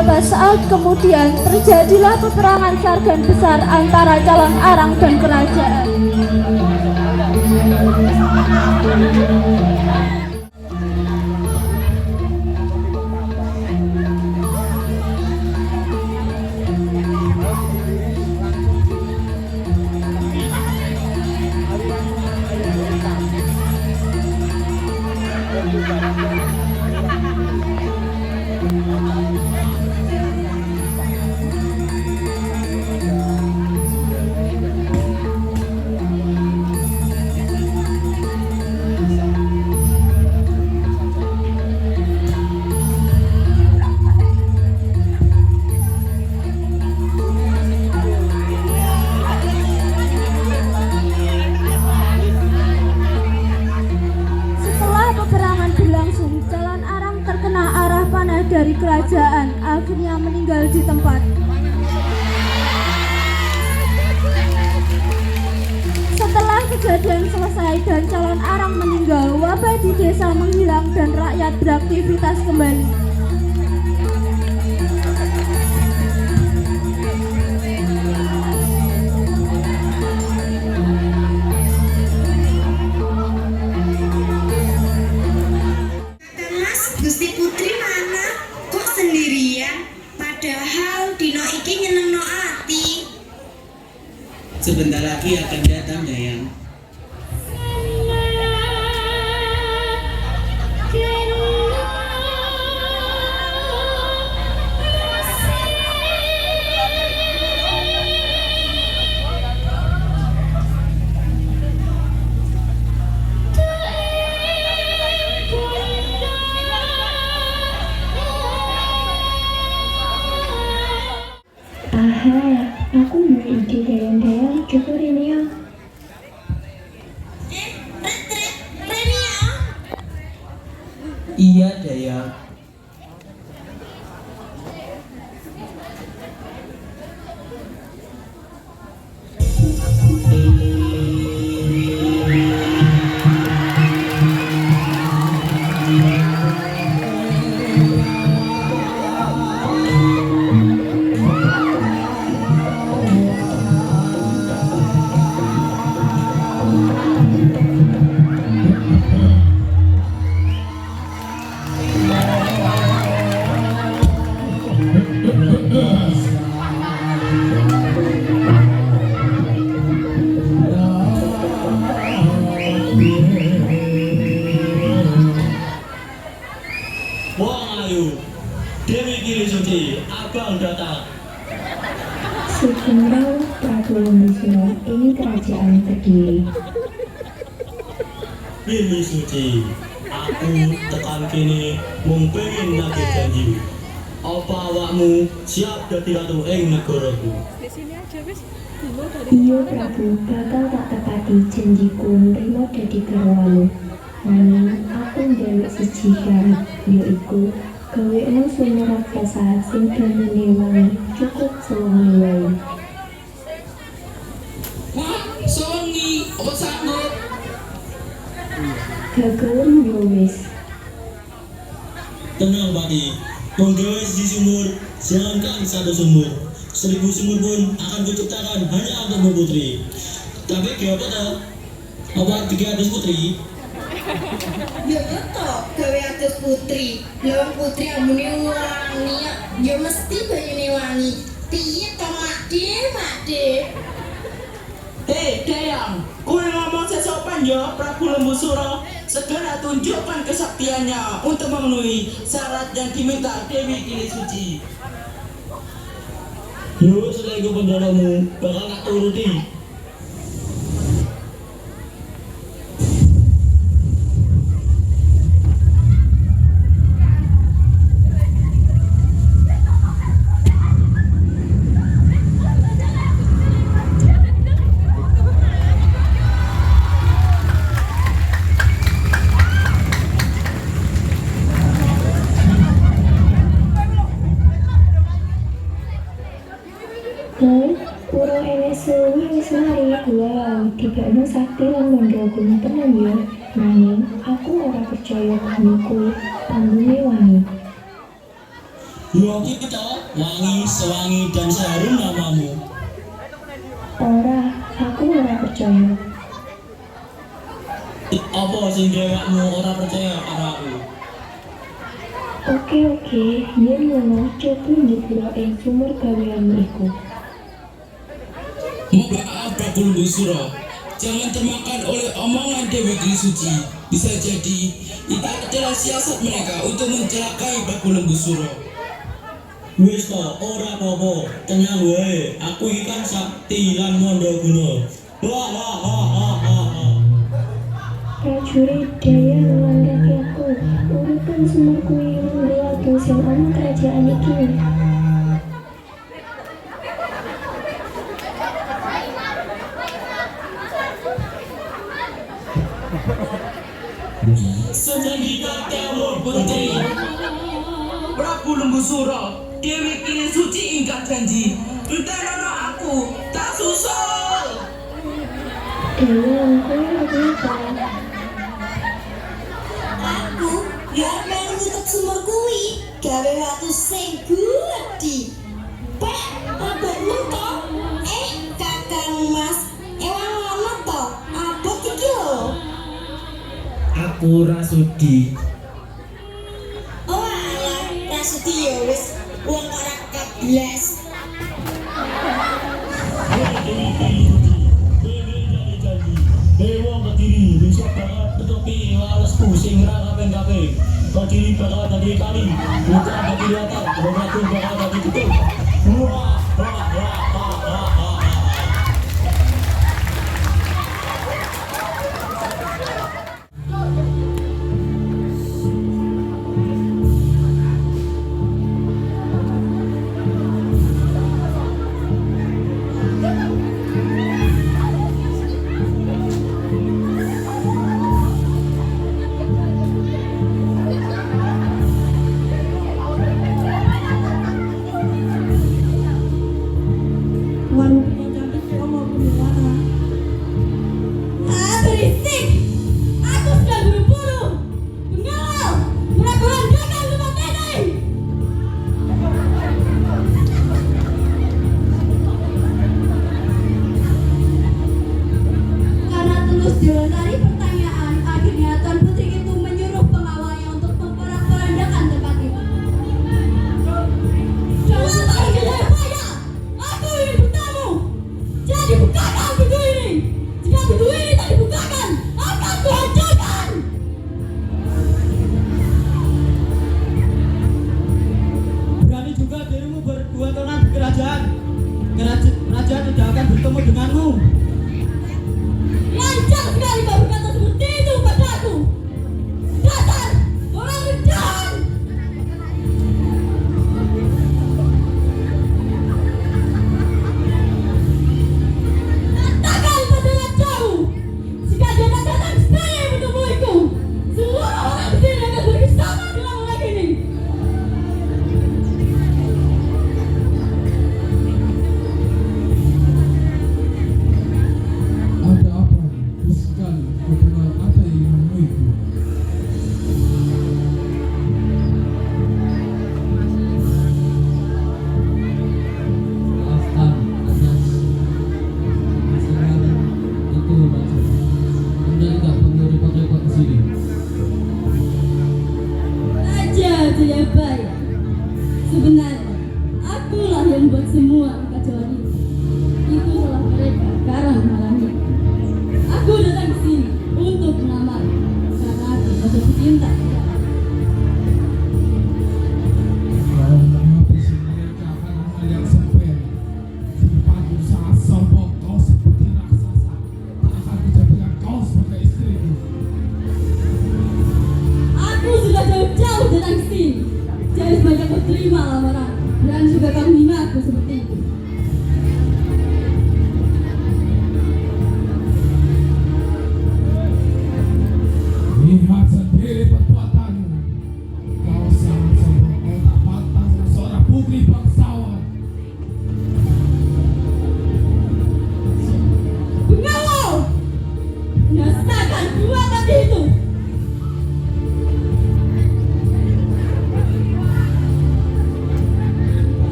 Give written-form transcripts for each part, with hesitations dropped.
Beberapa saat kemudian terjadilah peperangan sargan besar antara calon arang dan kerajaan. Dari kerajaan akhirnya meninggal di tempat. Setelah kejadian selesai dan calon arang meninggal, wabah di desa menghilang dan rakyat beraktivitas kembali. Gusti Putri mana? Kok sendirian? Padahal dino iki nyenengno ati. Sebentar lagi akan datang Dayang. Aha, aku beli ide dayang-dayang cukup ini ya. Renia? Iya Dayang. Wong ayu, Dewi Kili Suci, abang datang. Sugeng Prabu Lembusura, ini kerajaan Kediri. Kili Suci, aku tekan kini mung pengen nagih janji. Apa awakmu siap dadi ratu ing negaraku? Iya Prabu, bakal tak tepati janjiku nrimo dadi garwamu. Nanging aku njaluk siji syarat, yaiku gawekno sunyi raksasa sing banyune wangi cukup sewengi wae. Wah, sewengi apa sanggup? Gagelem yo wis. Tenang Pati, menggawe di sumur, jangankan satu sumur. 1000 sumur pun akan kuciptakan hanya untukmu putri. Tapi apa toh? Apa 300 putri? Ya toh, gawe atus putri. Lha putri ambune wangi, ya mesti banyune wangi. Piye to Makde? Hei Dayang, kowe ngomong sesopan ya Prabu Lembusura. Segera tunjukkan kesaktiannya untuk memenuhi syarat yang diminta Dewi Kili Suci. Yo, selego pendaramu bakal tak turuti. Pura enek suwi wis mari. Wow, dibakno sakti lan mandraguna tenan ya. Nanging aku ora percaya banyu kuwi ambune wangi. Yo kita wangi, sewangi dan seharum namamu. Ora, aku ora percaya. Apa sing dhewekmu ora percaya karo aku? Oke, yen ngono coba njupuk ing sumur gaweanmu iku. Maaf Prabu Lembusura, jangan termakan oleh omongan Dewi Trisuci. Bisa jadi itu adalah siasat mereka untuk mencelakai Prabu Lembusura. Wis to, ora apa-apa, tenang wae. Aku iki kan sakti lan mandaguna. Wah wah wah wah wah. Prajurit daya ngelandaki aku, urutan sumur kuwi ngelatung sing ana kerajaan iki. Senjata Dewa Putri Prabu Lembusura, Dewi Kini Suci ingkang janji Entenono aku tak susul. Dewa, kowe apa? Aku ya melu nutup sumur kuwi gawe watu sing gedhi. Peh, abotmu to? Kakang Mas, ewang ngono to? Abot iki lho. Aku ora sudi. Oh alah, rasudi ya wis wong ora keblas. Dewa Kediri, bisa banget tutupi alasku sing ora kaping-kaping. Kediri bakal dadi kali, bukan dadi latar, batu bakal dadi tutup. Wah, wah, wah, wah, wah, wah. Warungnya cantik kok mau gimana? Ah berisik! Aku sedang buru-buru. Bengong! Murah-murah dagang tempat ini. Karena tulus dilonari pertanyaan, akhirnya Tuan Putri itu menyuruh pengawalnya untuk memporak-porandakan tempat itu. Jangan tarik saya! Aku ini bertamu! Jadi bukakan pintu ini! Jika pintu ini tak dibukakan, akan kuhancurkan! Berani juga dirimu berbuat onan di kerajaan. Kerajaan tidak akan bertemu denganmu. Lancar sekali kau berkata seperti itu padaku! Dasar orang rendahan! Katakan pada rajamu, jika dia tak datang saya menemuiku, seluruh orang di sini akan bersama dengan orang ini.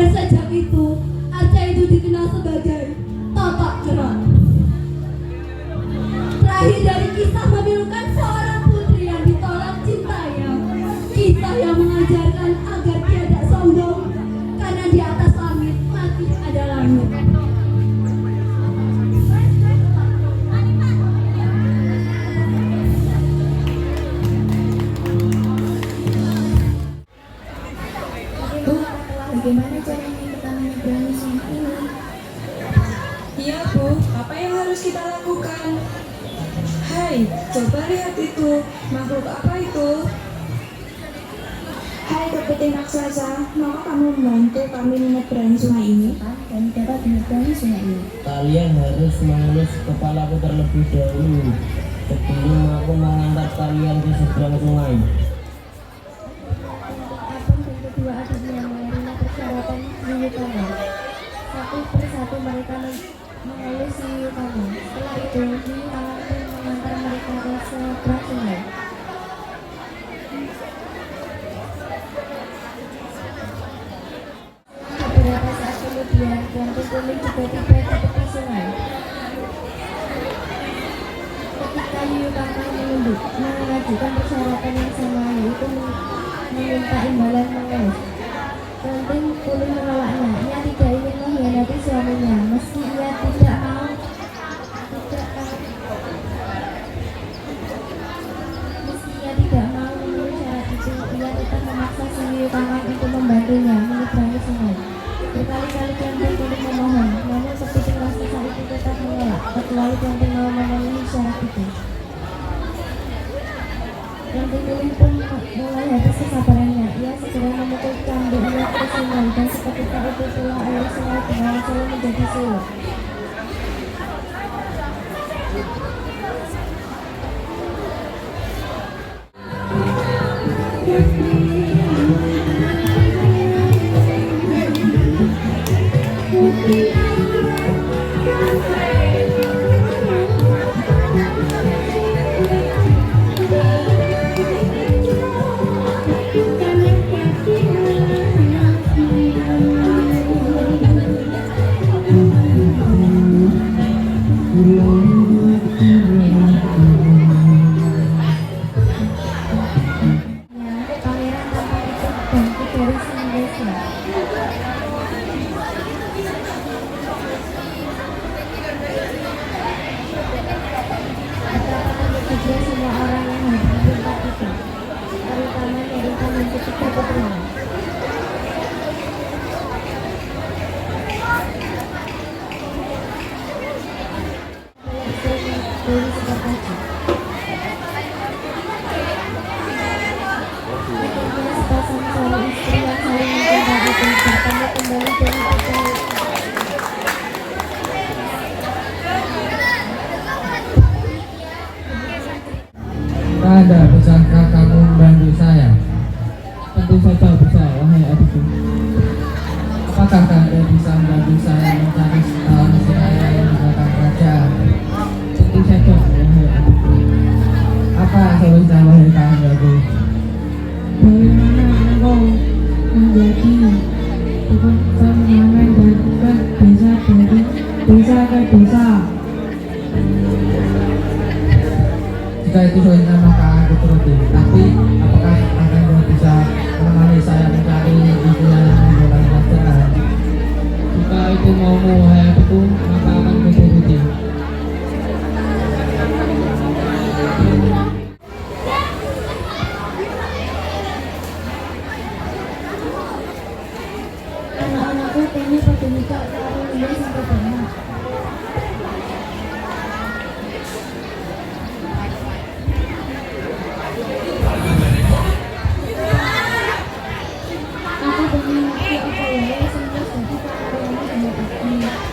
Dan sejak itu, arca itu dikenal sebagai tapak gerak. Terakhir dari kisah memilukan seorang putri yang ditolak cintanya. Kisah yang mengajarkan agar tiada sombong, karena di atas langit masih ada langit. Bagaimana caranya kita menyeberangi sungai ini? Iya Bu, apa yang harus kita lakukan? Hai, coba lihat itu. Makhluk apa itu? Hai kepiting raksasa, mau kamu membantu kami menyeberangi sungai ini? Kami dapat menyeberangi sungai ini. Kalian harus mengelus kepalaku terlebih dahulu sebelum aku mengantar kalian ke seberang sungai. Apun dan kedua adiknya menerima persyaratan hiu tanah. Satu persatu mereka mengelus hiu tanah. Setelah itu, hiu tanah pun mengantar mereka ke seberang sungai. Beberapa saat kemudian, Tuan Kuning tiba-tiba di tepi sungai. Ketika hiu tanah mengajukan persyaratan yang sama, yaitu meminta imbalan mengelus, Tuan Kuning menolaknya. Ia tidak ingin mengkhianati suaminya, meski ia tidak mau memenuhi syarat itu. Ia tetap memaksa si hiu tanah untuk membantunya menyeberangi sungai. Berkali-kali Tuan Kuning memohon, namun kepiting raksasa itu tetap menolak, kecuali Tuan mau memenuhi syarat itu. Tuan Kuning pun mulai habis kesabarannya. Ia segera memukul cambuknya ke sungai, dan seketika itu pula air sungai Bengawan Solo menjadi surut. Pangeran tampak itu bangkit dari Singgesa. Betapa terkejutnya semua orang yang hadir di tempat itu, terutama dari tangan ketiga putrinya. Dewi Sekartaji. Akhirnya sepasang suami istri yang saling mencinta itu bertemu kembali dengan percaya. Ada, bisakah kamu membantu saya? Tentu saja bisa, wahai adikku. Apakah Anda bisa membantu saya mencari si ayah yang di belakang kerajaan? Tentu saja, wahai adikku. Apa solusinya, wahai kakakku? Bagaimana engkau menjadi tukang pengamen dan bukan desa dari desa ke desa? Jika itu solusinya maka aku turuti. Tapi apakah Anda bisa menemani saya mencari ibunya yang di belakang kerajaan? Jika itu maumu, wahai adikku, maka akan kuturuti. Anak-anakku kini pada nikah karo dia sampai banyak. Aku bermimpi apa ya, sampai jadi perkembangan dengan aku.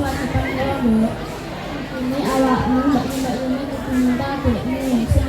kewajiban kula, Mbak. Ini awakmu mbak ini kudu minta adekmu sing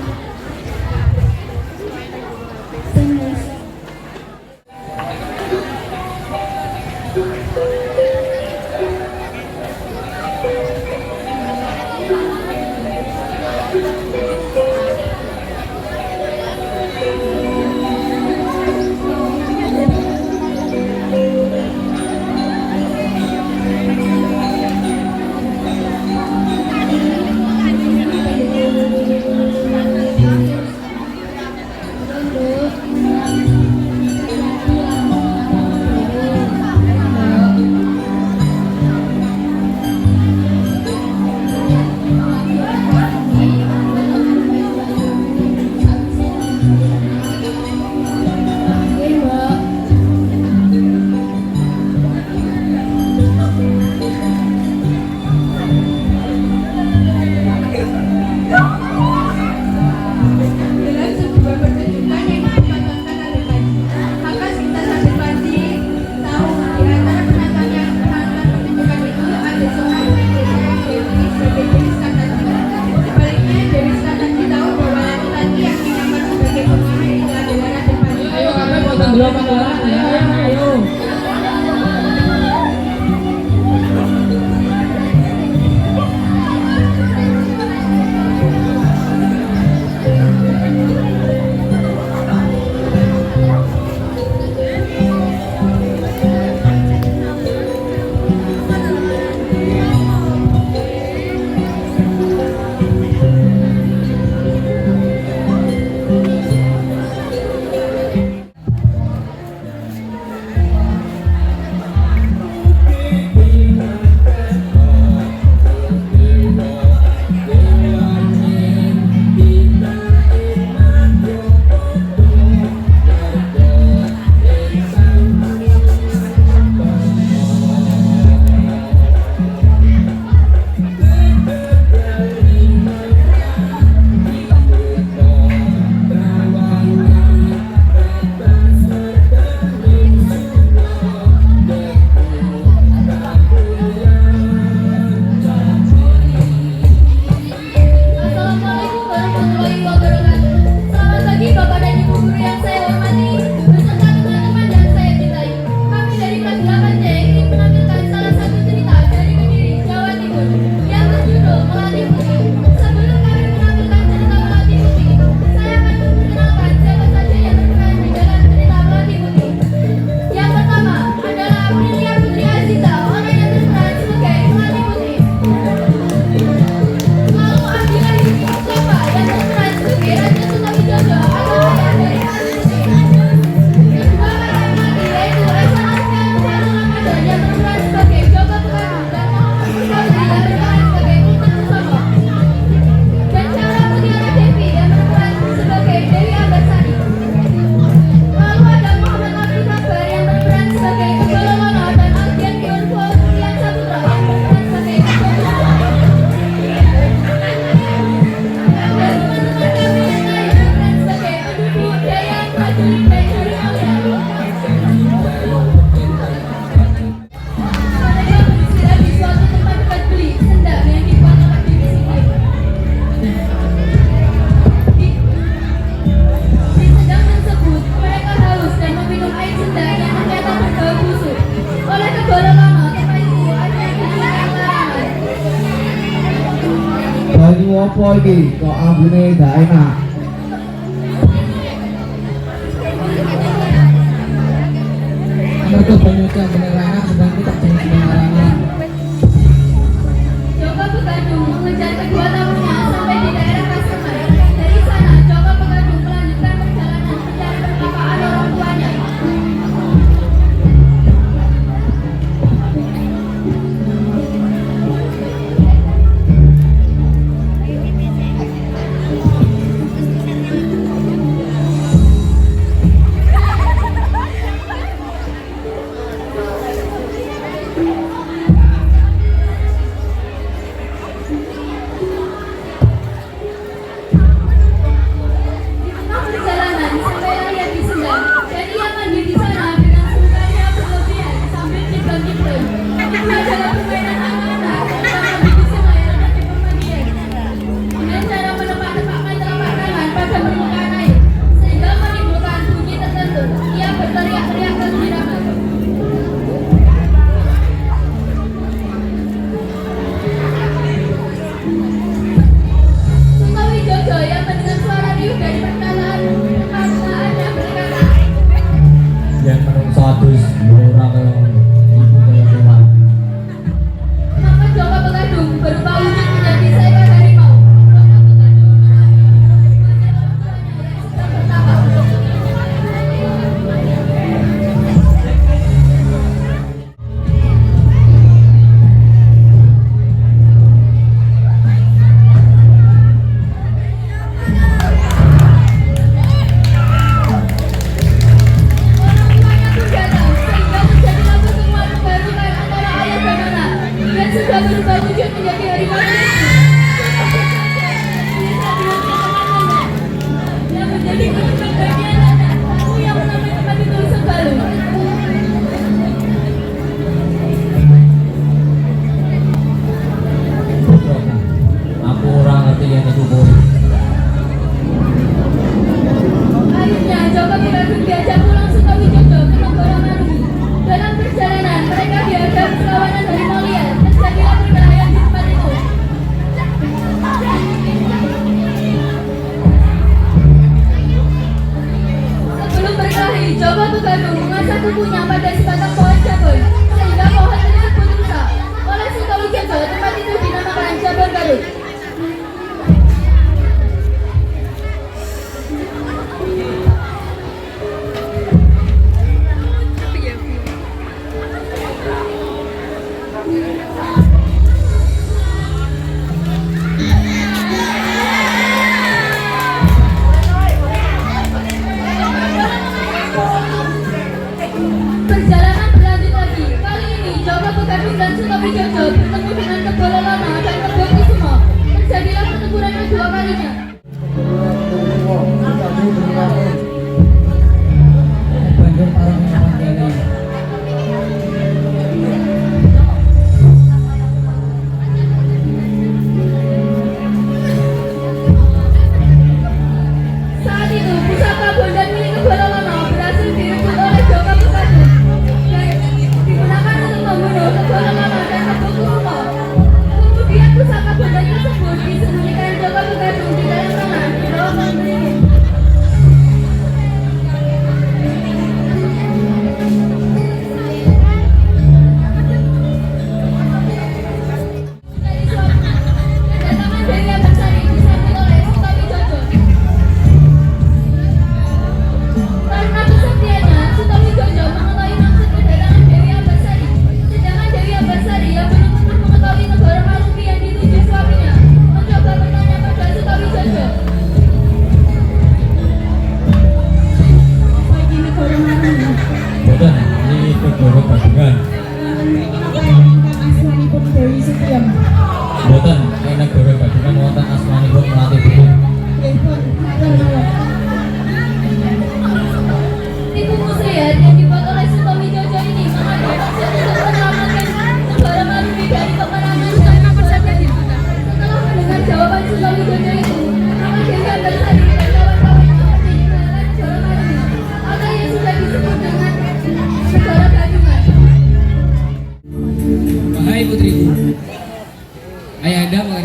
Apa iki kok ambune gak enak? Mergo banyu beneran sedang kita sembarangan. Joko Begadung mengejar kedua tamunya sampai di daerah customer. Dari sana, Joko Begadung melanjutkan perjalanan mencari perkakaan orang tuanya.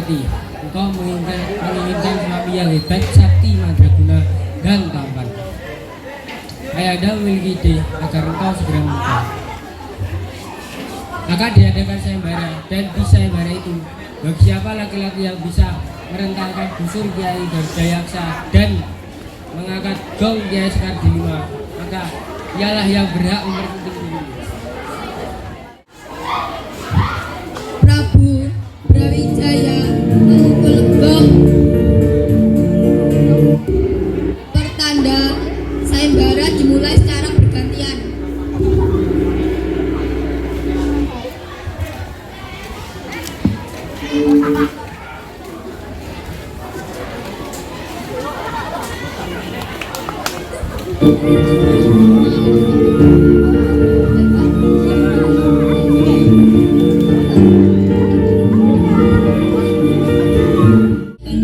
mengerti. Engkau menginginkan suami yang hebat, sakti, mandraguna, dan tampan. Ayahanda memiliki ide agar engkau segera menikah. Maka diadakan sayembara, dan di sayembara itu bagi siapa laki-laki yang bisa merentangkan busur Kiai Gardayaksa dan mengangkat gong Kiai Sekar Delima, maka ialah yang berhak memperkutik dulu. Prabu Brawijaya memukul gong. Pertanda sayembara dimulai secara bergantian.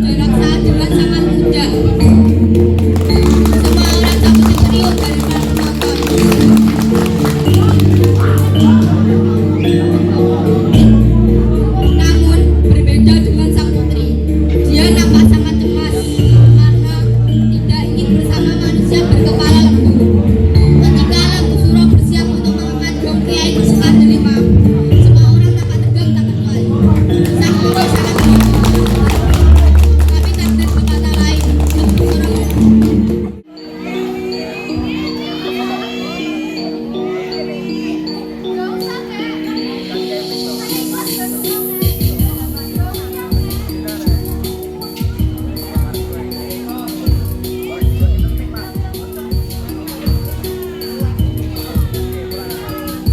Jarak saat dengan sangat mudah. Semua orang takut serius dari para penonton. Namun berbeda dengan sang putri, dia nampak sangat cemas karena tidak ingin bersama manusia berkepala lembu. Ketika lembu suro bersiap untuk mengangkat gong Kiai Sekar Delima, semua orang tampak tegang tak berkecuali. Sang putri sangat bingung. Tapi takdir berkata lain, lembu suro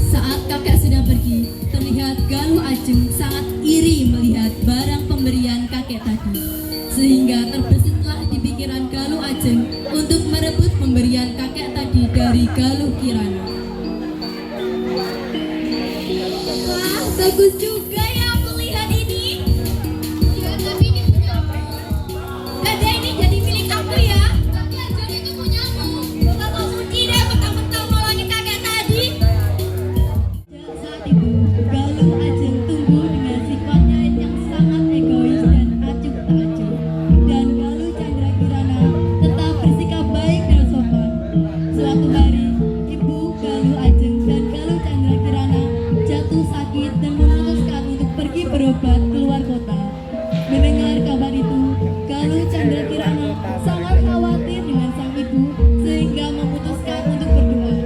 Saat kakek sudah pergi, terlihat Galuh Ajeng sangat iri melihat barang pemberian kakek tadi. Sehingga terbesitlah di pikiran Galuh Ajeng untuk merebut pemberian kakek tadi dari Galuh Kirana. Wah, bagus juga ya melihat ini. Ya, tapi ini punya aku. Gada ini jadi milik aku ya. Tapi Ajeng itu punyamu. Kalau suci deh mentang-mentang nolongin kakek tadi. Saat itu, Galuh Ajeng tumbuh dengan sifatnya yang sangat egois dan acuh tak acuh. Dan Galuh Chandra Kirana tetap bersikap baik dan sopan. Suatu hari, ibu Galuh Ajeng dan Galuh Chandra Kirana jatuh sakit dan memutuskan untuk pergi berobat keluar kota. Mendengar kabar itu, Galuh Chandra Kirana sangat khawatir dengan sang ibu sehingga memutuskan untuk berdoa.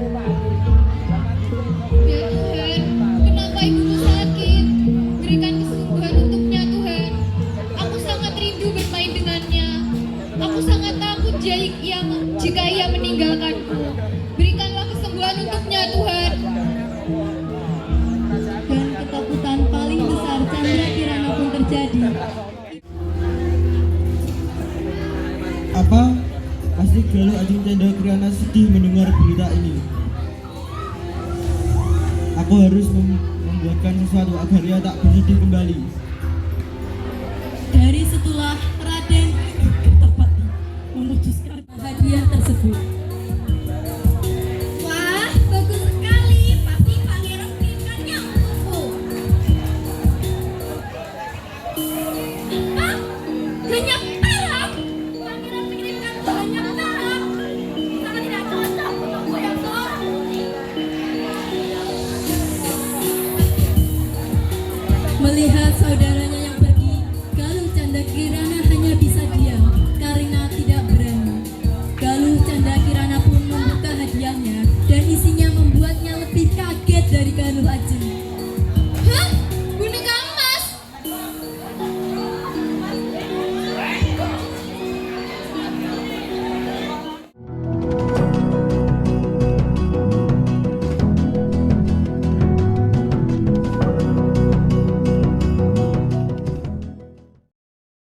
Ya Tuhan, kenapa ibuku sakit? Berikan kesembuhan untuknya Tuhan. Aku sangat rindu bermain dengannya. Aku sangat takut jika ia meninggalkanku. Berikanlah kesembuhan untuknya Tuhan. Dan ketakutan paling besar Chandra Kirana pun terjadi. Apa? Pasti Galuh Ajeng Chandra Kirana sedih mendengar berita ini. Aku harus membuatkan sesuatu agar ia tak bersedih kembali. Dari situlah Raden